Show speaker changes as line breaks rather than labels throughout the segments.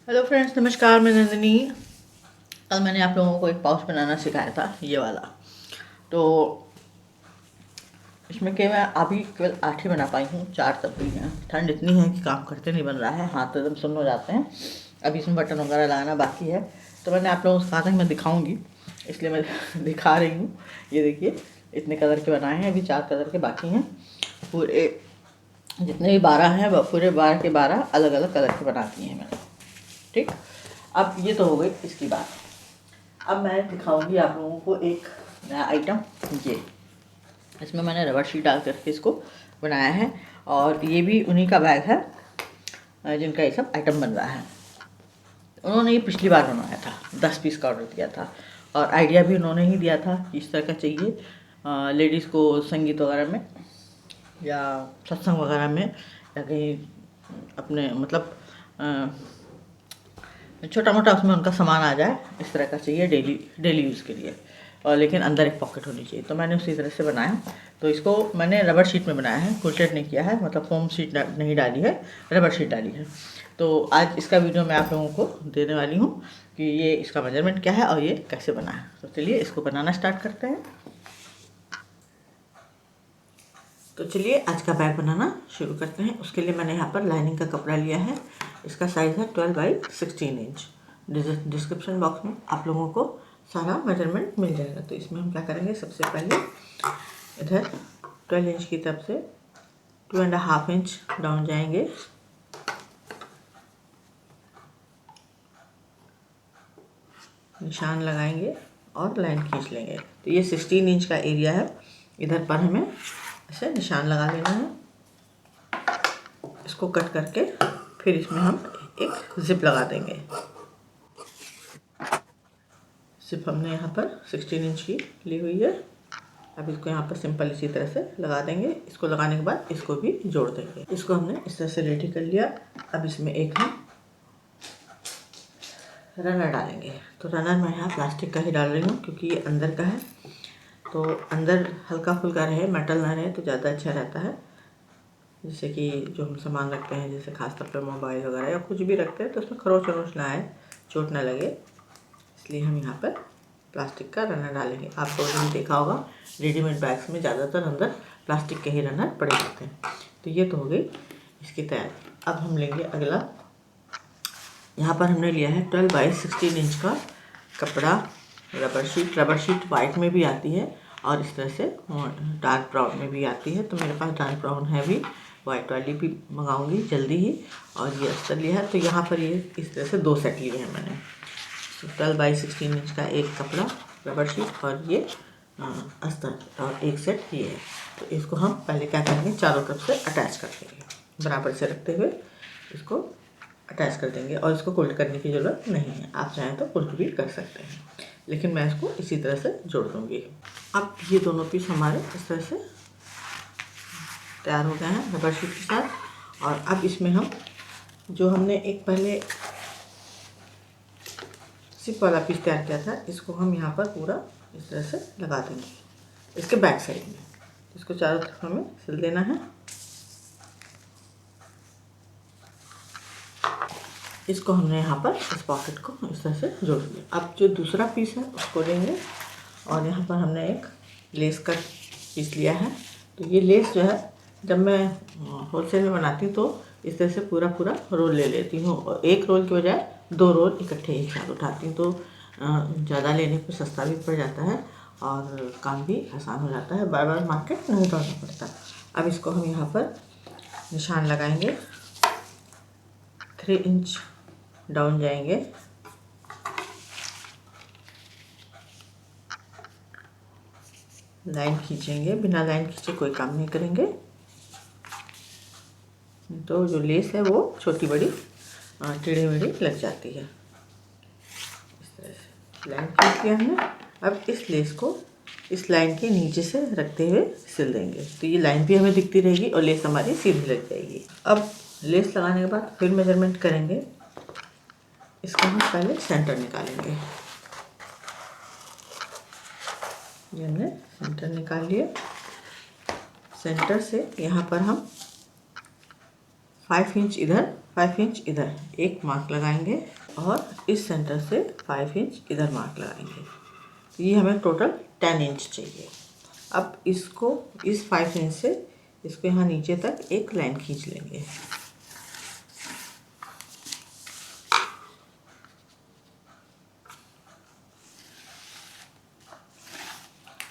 Hello friends, नमस्कार। मैं नंदिनी। कल मैंने आप लोगों को एक पाउच बनाना सिखाया था, ये वाला। तो इसमें के मैं अभी केवल 8 ही बना पाई हूँ, 4 तब भी हैं। ठंड इतनी है कि काम करते नहीं बन रहा है, हाथ तो एकदम सुन्न हो जाते हैं। अभी इसमें बटन वगैरह लगाना बाकी है। तो मैंने आप लोगों से कहा था कि मैं दिखाऊंगी, इसलिए मैं दिखा रही हूँ। ये देखिए, इतने कलर के बनाए हैं, अभी 4 कलर के बाकी हैं। पूरे जितने भी 12 हैं, पूरे 12 के 12 अलग अलग कलर के बना दिए हैं मैंने। ठीक। अब ये तो हो गई इसकी बात। अब मैं दिखाऊंगी आप लोगों को एक नया आइटम। ये इसमें मैंने रबर शीट डाल करके इसको बनाया है, और ये भी उन्हीं का बैग है जिनका ये सब आइटम बन रहा है। उन्होंने ये पिछली बार बनवाया था, 10 पीस का ऑर्डर दिया था, और आइडिया भी उन्होंने ही दिया था कि इस तरह का चाहिए लेडीज़ को संगीत वगैरह में, या सत्संग वगैरह में, या कहीं अपने मतलब छोटा मोटा उसमें उनका सामान आ जाए, इस तरह का चाहिए डेली डेली यूज़ के लिए। और लेकिन अंदर एक पॉकेट होनी चाहिए, तो मैंने उसी तरह से बनाया। तो इसको मैंने रबर शीट में बनाया है, कुल्टेड नहीं किया है, मतलब फोम शीट नहीं डाली है, रबर शीट डाली है। तो आज इसका वीडियो मैं आप लोगों को देने वाली हूँ कि ये इसका मेजरमेंट क्या है और ये कैसे बना है। तो चलिए इसको बनाना स्टार्ट करते हैं। तो चलिए आज का बैग बनाना शुरू करते हैं। उसके लिए मैंने यहाँ पर लाइनिंग का कपड़ा लिया है। इसका साइज़ है 12 बाई 16 इंच। डिस्क्रिप्शन बॉक्स में आप लोगों को सारा मेजरमेंट मिल जाएगा। तो इसमें हम क्या करेंगे, सबसे पहले इधर 12 इंच की तरफ से 2.5 इंच डाउन जाएंगे। निशान लगाएंगे और लाइन खींच लेंगे। तो ये 16 इंच का एरिया है। इधर पर हमें ऐसे निशान लगा लेना है। इसको कट करके फिर इसमें हम एक जिप लगा देंगे। जिप हमने यहाँ पर 16 इंच की ली हुई है। अब इसको यहाँ पर सिंपल इसी तरह से लगा देंगे। इसको लगाने के बाद इसको भी जोड़ देंगे। इसको हमने इस तरह से रेडी कर लिया। अब इसमें एक हम रनर डालेंगे। तो रनर मैं यहाँ प्लास्टिक का ही डाल रही हूँ क्योंकि ये अंदर का है, तो अंदर हल्का फुल्का रहे, मेटल ना रहे तो ज़्यादा अच्छा रहता है। जैसे कि जो हम सामान रखते हैं, जैसे खासतौर पर मोबाइल वगैरह या कुछ भी रखते हैं, तो उसमें खरोच वरोच ना आए, चोट ना लगे, इसलिए हम यहाँ पर प्लास्टिक का रनर डालेंगे। आप लोगों ने देखा होगा रेडीमेड बैग्स में ज़्यादातर अंदर प्लास्टिक के ही रनर पड़े होते हैं। तो ये तो हो गई इसकी तैयारी। अब हम लेंगे अगला। यहाँ पर हमने लिया है 12 बाई 16 इंच का कपड़ा, रबर शीट वाइट में भी आती है और इस तरह से डार्क ब्राउन में भी आती है। तो मेरे पास डार्क ब्राउन है भी, वाइट वाली भी मंगाऊंगी जल्दी ही। और ये अस्तर लिया है। तो यहाँ पर ये इस तरह से 2 सेट लिए हैं मैंने। 12 बाई 16 इंच का एक कपड़ा रबर शीट और ये अस्तर, और एक सेट ये है। तो इसको हम पहले क्या करेंगे, चारों तरफ से अटैच कर देंगे, बराबर से रखते हुए इसको अटैच कर देंगे। और इसको फोल्ड करने की ज़रूरत नहीं है, आप चाहें तो फोल्ड भी कर सकते हैं, लेकिन मैं इसको इसी तरह से जोड़ दूँगी। अब ये दोनों पीस हमारे इस तरह से तैयार हो गए हैं रबर शीट के साथ। और अब इसमें हम जो हमने एक पहले सिप वाला पीस तैयार किया था, इसको हम यहाँ पर पूरा इस तरह से लगा देंगे इसके बैक साइड में। इसको चारों तरफ हमें सिल देना है। इसको हमने यहाँ पर इस पॉकेट को इस तरह से जोड़ दिया। अब जो दूसरा पीस है उसको लेंगे, और यहाँ पर हमने एक लेस का पीस लिया है। तो ये लेस जो है, जब मैं होलसेल में बनाती हूँ तो इस तरह से पूरा रोल ले लेती हूँ, और एक रोल के बजाय 2 रोल इकट्ठे एक साथ उठाती हूँ। तो ज़्यादा लेने पर सस्ता भी पड़ जाता है और काम भी आसान हो जाता है, बार बार मार्केट नहीं दौड़ना पड़ता। अब इसको हम यहाँ पर निशान लगाएंगे, 3 इंच डाउन जाएंगे, लाइन खींचेंगे। बिना लाइन खींचे कोई काम नहीं करेंगे, तो जो लेस है वो छोटी बड़ी टेढ़ी मेढ़ी लग जाती है। इस तरह से लाइन खींच दिया हमने। अब इस लेस को इस लाइन के नीचे से रखते हुए सिल देंगे। तो ये लाइन भी हमें दिखती रहेगी और लेस हमारी सीधी लग जाएगी। अब लेस लगाने के बाद फिर मेजरमेंट करेंगे। इसका हम पहले सेंटर निकालेंगे। ये हमने सेंटर निकाल लिया। सेंटर से यहाँ पर हम 5 इंच इधर 5 इंच इधर एक मार्क लगाएंगे और इस सेंटर से 5 इंच इधर मार्क लगाएंगे। ये हमें टोटल 10 इंच चाहिए। अब इसको इस 5 इंच से इसको यहाँ नीचे तक एक लाइन खींच लेंगे।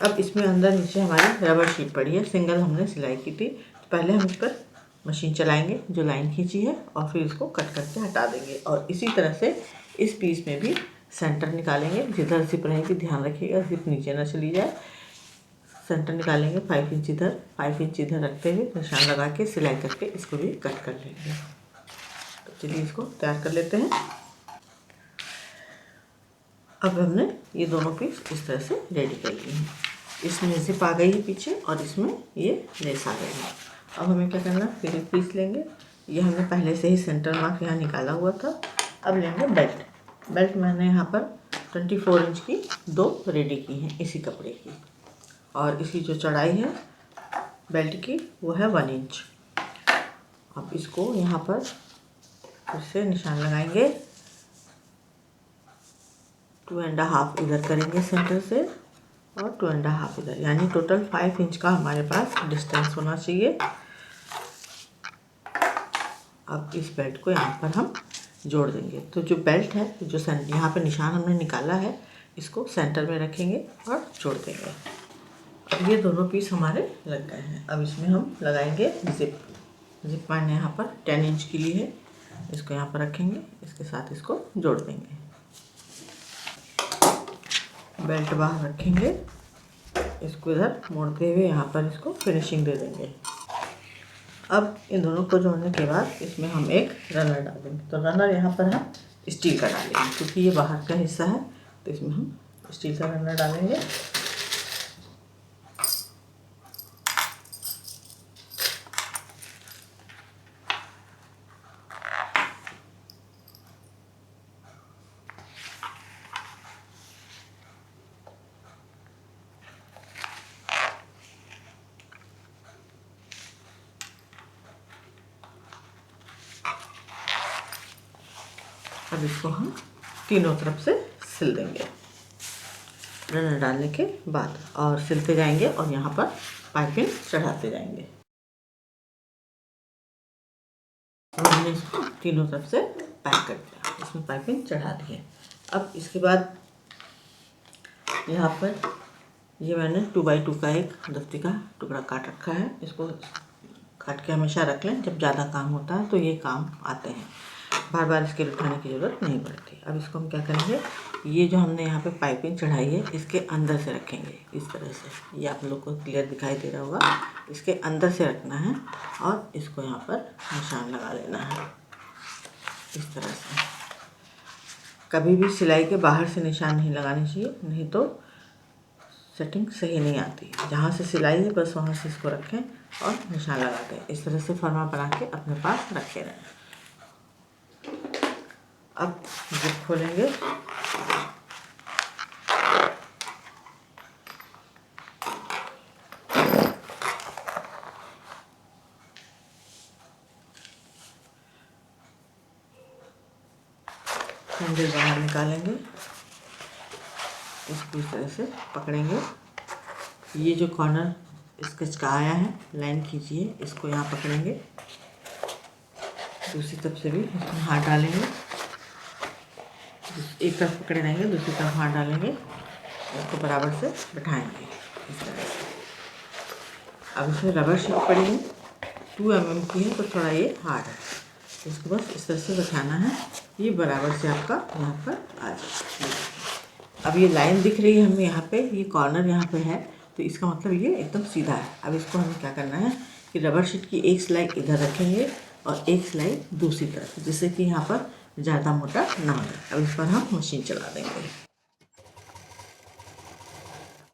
अब इसमें अंदर नीचे हमारी रबर शीट पड़ी है, सिंगल हमने सिलाई की थी। तो पहले हम इस पर मशीन चलाएंगे जो लाइन खींची है और फिर इसको कट करके हटा देंगे। और इसी तरह से इस पीस में भी सेंटर निकालेंगे। जिधर जिप रहेगी ध्यान रखिएगा जिप नीचे ना चली जाए। सेंटर निकालेंगे 5 इंच इधर 5 इंच इधर रखते हुए निशान लगा के सिलाई करके इसको भी कट कर लेंगे। तो चलिए इसको तैयार कर लेते हैं। अब हमने ये दोनों पीस इस तरह से रेडी कर लिए हैं। इसमें जिप आ गई है पीछे और इसमें ये लेस आ गई है। अब हमें क्या करना है, फिर एक पीस लेंगे। ये हमने पहले से ही सेंटर मार्क यहाँ निकाला हुआ था। अब लेंगे बेल्ट मैंने यहाँ पर 24 इंच की 2 रेडी की हैं इसी कपड़े की। और इसकी जो चौड़ाई है बेल्ट की वो है 1 इंच। अब इसको यहाँ पर फिर से निशान लगाएंगे। 2.5 इधर करेंगे सेंटर से और 2.5 इधर, यानी टोटल 5 इंच का हमारे पास डिस्टेंस होना चाहिए। अब इस बेल्ट को यहाँ पर हम जोड़ देंगे। तो जो बेल्ट है जो यहाँ पे निशान हमने निकाला है इसको सेंटर में रखेंगे और जोड़ देंगे। अब ये दोनों पीस हमारे लग गए हैं। अब इसमें हम लगाएंगे जिप मैंने यहाँ पर 10 इंच की ली है। इसको यहाँ पर रखेंगे, इसके साथ इसको जोड़ देंगे। बेल्ट बाहर रखेंगे, इसको इधर मोड़ते हुए यहाँ पर इसको फिनिशिंग दे देंगे। अब इन दोनों को जोड़ने के बाद इसमें हम एक रनर डालेंगे। तो रनर यहाँ पर हम स्टील का डालेंगे क्योंकि ये बाहर का हिस्सा है, तो इसमें हम स्टील का रनर डालेंगे। अब इसको हम तीनों तरफ से सिल देंगे रनर डालने के बाद, और सिलते जाएंगे और यहाँ पर पाइपिंग चढ़ाते जाएंगे। हमने इसको तीनों तरफ से पैक कर दिया, इसमें पाइपिंग चढ़ा दी है। अब इसके बाद यहाँ पर ये मैंने 2x2 का एक दफ्ती का टुकड़ा काट रखा है। इसको काट के हमेशा रख लें, जब ज़्यादा काम होता है तो ये काम आते हैं, बार बार इसके उठाने की ज़रूरत नहीं पड़ती। अब इसको हम क्या करेंगे, ये जो हमने यहाँ पे पाइपिंग चढ़ाई है इसके अंदर से रखेंगे इस तरह से। ये आप लोग को क्लियर दिखाई दे रहा होगा, इसके अंदर से रखना है और इसको यहाँ पर निशान लगा लेना है इस तरह से। कभी भी सिलाई के बाहर से निशान नहीं लगाने चाहिए, नहीं तो सेटिंग सही नहीं आती। जहाँ से सिलाई है बस वहाँ से इसको रखें और निशान लगा दें। इस तरह से फर्मा बना के अपने पास रखे रहें। अब जिप खोलेंगे, हैंडल बाहर निकालेंगे, इसको इस तरह से पकड़ेंगे। ये जो कॉर्नर स्केच का आया है लाइन खींचिए, इसको यहाँ पकड़ेंगे। दूसरी तरफ से भी इसमें हाथ डालेंगे, एक तरफ पकड़े रहेंगे दूसरी तरफ हाथ डालेंगे, इसको बराबर से बैठाएंगे इस तरह से। अब इसमें रबर शीट पड़ी है 2 mm की है, तो थोड़ा ये हार्ड है। इसको बस इस तरह से बैठाना है, ये बराबर से आपका यहाँ पर आ जाए। अब ये लाइन दिख रही है हमें यहाँ पे, ये कॉर्नर यहाँ पे है, तो इसका मतलब ये एकदम सीधा है। अब इसको हमें क्या करना है कि रबर शीट की एक सिलाई इधर रखेंगे और एक सिलाई दूसरी तरफ, जिससे कि यहाँ पर ज़्यादा मोटा ना हो। अब इस पर हम मशीन चला देंगे।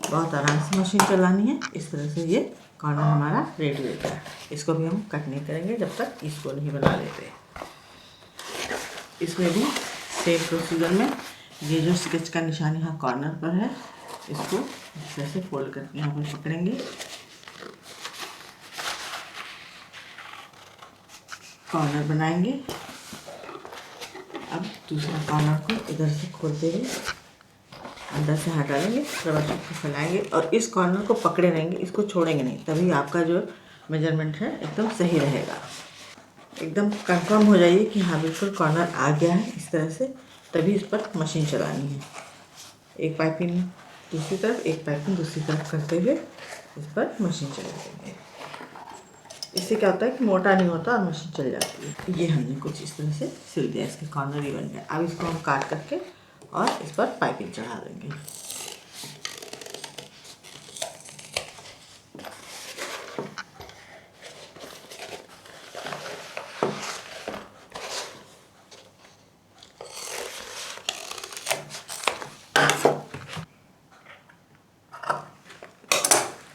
बहुत आराम से मशीन चलानी है। इस तरह से ये कॉर्नर हमारा रेडी होता है। इसको भी हम कट नहीं करेंगे जब तक इसको नहीं बना लेते। इसमें भी सेम प्रोसीजर में ये जो स्केच का निशान यहाँ कॉर्नर पर है, इसको इस तरह से फोल्ड करके यहाँ पर पकड़ेंगे। कॉर्नर बनाएंगे। अब दूसरा कॉर्नर को इधर से खोलते हुए अंदर से हटा लेंगे, रबर शीट को फैलाएंगे और इस कॉर्नर को पकड़े रहेंगे, इसको छोड़ेंगे नहीं, तभी आपका जो मेजरमेंट है एकदम सही रहेगा। एकदम कंफर्म हो जाइए कि हाँ बिल्कुल कॉर्नर आ गया है इस तरह से, तभी इस पर मशीन चलानी है। एक पाइपिंग दूसरी तरफ, एक पाइपिंग दूसरी तरफ करते हुए इस पर मशीन चला देंगे। इससे क्या होता है कि मोटा नहीं होता और मशीन चल जाती है। ये हमने कुछ इस तरह से सिल दिया, इसके कॉर्नर ही बन गए। अब इसको हम काट करके और इस पर पाइपिंग चढ़ा देंगे।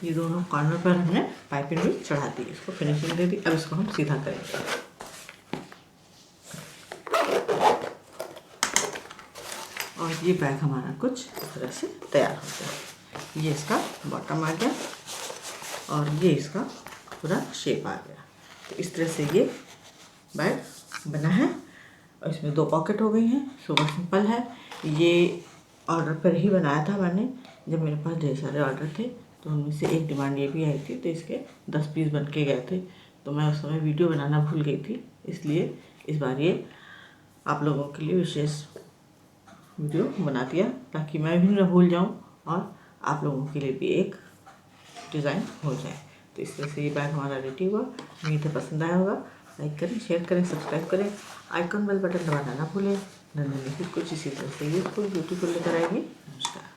ये दोनों कॉर्नर पर हमने पाइपिंग भी चढ़ा दी, इसको फिनिशिंग दे दी। अब इसको हम सीधा करेंगे और ये बैग हमारा कुछ इस तरह से तैयार हो गया। ये इसका बॉटम आ गया और ये इसका पूरा शेप आ गया। तो इस तरह से ये बैग बना है और इसमें 2 पॉकेट हो गई हैं। सुपर सिंपल है। ये ऑर्डर पर ही बनाया था मैंने, जब मेरे पास ढेर सारे ऑर्डर थे तो उनमें से एक डिमांड ये भी आई थी, तो इसके 10 पीस बन के गए थे। तो मैं उस समय वीडियो बनाना भूल गई थी, इसलिए इस बार ये आप लोगों के लिए विशेष वीडियो बना दिया ताकि मैं भी न भूल जाऊं और आप लोगों के लिए भी एक डिज़ाइन हो जाए। तो इस तरह से ये बैग हमारा रेडी हुआ। उम्मीद है पसंद आया होगा। लाइक करें, शेयर करें, सब्सक्राइब करें, आइकॉन बेल बटन दबाना ना भूलें। नन्हे कुछ इसी तरह से यूजफुल ब्यूटीफुल लेकर आएंगे। नमस्कार।